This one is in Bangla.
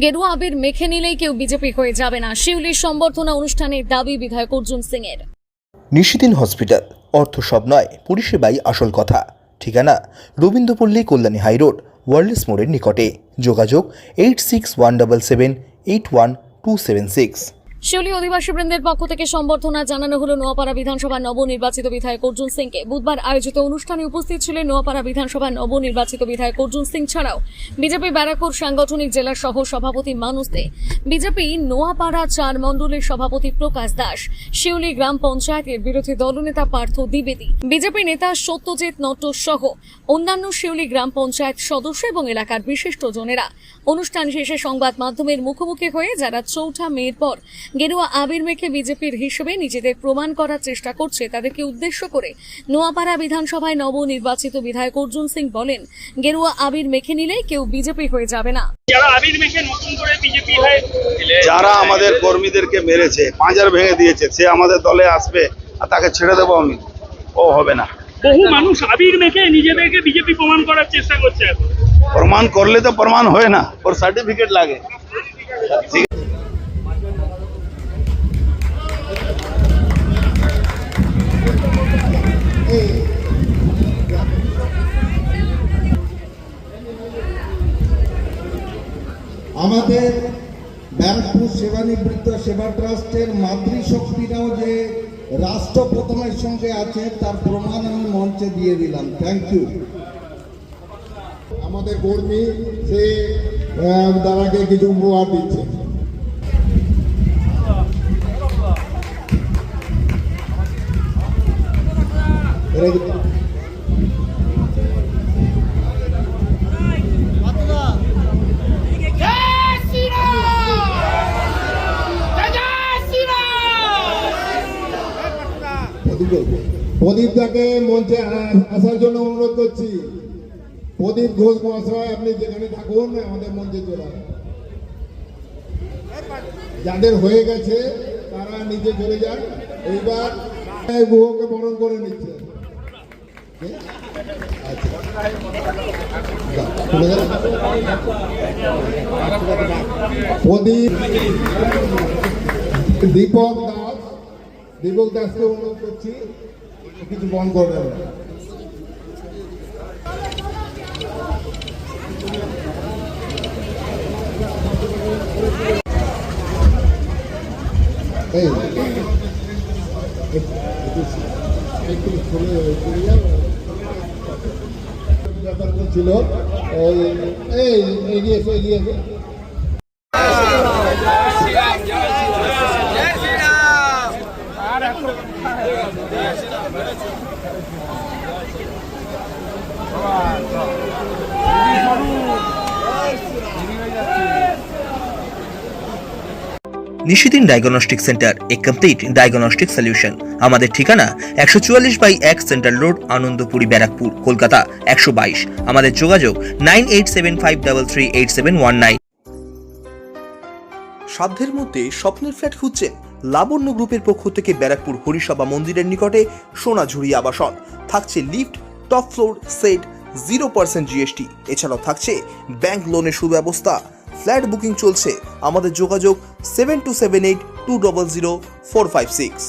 গেরুয়া আবির মেখে নিলেই কেউ বিজেপি হয়ে যাবে না। শিউলির সম্বর্ধনা অনুষ্ঠানের দাবি বিধায়ক অর্জুন সিং এর। নিশিদিন হসপিটাল, অর্থ সব নয়, পরিষেবাই আসল কথা। ঠিকানা রবীন্দ্রপল্লী, কল্যাণী হাইরোড, ওয়ার্ল্ডস মোড়ের নিকটে। যোগাযোগ 8617778276। শিউলি অধিবাসীবৃন্দের পক্ষ থেকে সম্বর্ধনা জানানো হলো নোয়াপাড়া বিধানসভার নবনির্বাচিত বিধায়ক অর্জুন সিংকে। বুধবার আয়োজিত অনুষ্ঠানে উপস্থিত ছিলেন নোয়াপাড়া বিধানসভার নবনির্বাচিত বিধায়ক অর্জুন সিং ছাড়াও বিজেপি ব্যারাকপুর সাংগঠনিক জেলা সহ সভাপতি মানুষ দে, বিজেপি নোয়াপাড়া 4 মণ্ডলের সভাপতি প্রকাশ দাস, শিউলি গ্রাম পঞ্চায়েতের বিরোধী দলনেতা পার্থ দ্বিবেদী, বিজেপি নেতা সত্যজিৎ নট্ট সহ অন্যান্য শিউলি গ্রাম পঞ্চায়েত সদস্য এবং এলাকার বিশিষ্টজনেরা। অনুষ্ঠান শেষে সংবাদ মাধ্যমের মুখোমুখি হয়ে যারা 4 মের পর গেরুয়া আবির মেখে বিজেপির হিসেবে নিজেদের প্রমাণ করার চেষ্টা করছে তাদেরকে উদ্দেশ্য করে নোয়াপাড়া বিধানসভায় নবনির্বাচিত বিধায়ক অর্জুন সিং বলেন, গেরুয়া আবির মেখে নিলে কেউ বিজেপি হয়ে যাবে না। যারা আবির মেখে নতুন করে বিজেপি হয়, যারা আমাদের কর্মীদেরকে মেরেছে, পাঁজার ভেঙে দিয়েছে, সে আমাদের দলে আসবে আর তাকে ছেড়ে দেবো আমি? ও হবে না। বহু মানুষ আবির মেখে নিজেদেরকে বিজেপি প্রমাণ করার চেষ্টা করছে। প্রমাণ করলে তো প্রমাণ হয় না, ওর সার্টিফিকেট লাগে। আমাদের ব্যারাকপুর সেবানিবৃত্ত সেবা ট্রাস্টের মাতৃশক্তিরাও যে রাষ্ট্র প্রথমের সঙ্গে আছে তার প্রমাণ আমি মঞ্চে দিয়ে দিলাম। Thank you. আমাদের কর্মী সে তারাকে কিছু উপহার দিচ্ছে। প্রদীপদাকে মঞ্চে আসার জন্য অনুরোধ করছি। প্রদীপ ঘোষ মহাশয়, আপনি যেখানে থাকুন আমাদের মঞ্চে চলে আসুন। যাদের হয়ে গেছে তারা নিচে চলে যান। এইবার গুহকে বরণ করে নিচ্ছে। প্রদীপ দীপক দাসকে অনুরোধ করছি কিছু বন্ধ করে দেবেন। ব্যাপার ছিল এগিয়ে এসে নিশিদিন ডায়াগনস্টিক সেন্টার, এ কমপ্লিট ডায়াগনস্টিক সলিউশন। আমাদের ঠিকানা 144/1 সেন্ট্রাল রোড, আনন্দপুরি, ব্যারাকপুর, কলকাতা 122। আমাদের যোগাযোগ 9875338719। সাধ্যের মধ্যে স্বপ্নের ফ্ল্যাট খুঁজছেন? লাবণ্য গ্রুপের পক্ষ থেকে ব্যারাকপুর হরিসভা মন্দিরের নিকটে সোনাঝুরি আবাসন। থাকছে lift, top floor, set, 0% GST। এছাড়াও থাকছে ব্যাংক লোনের সুব্যবস্থা। ফ্ল্যাট বুকিং চলছে। আমাদের যোগাযোগ 7278200456।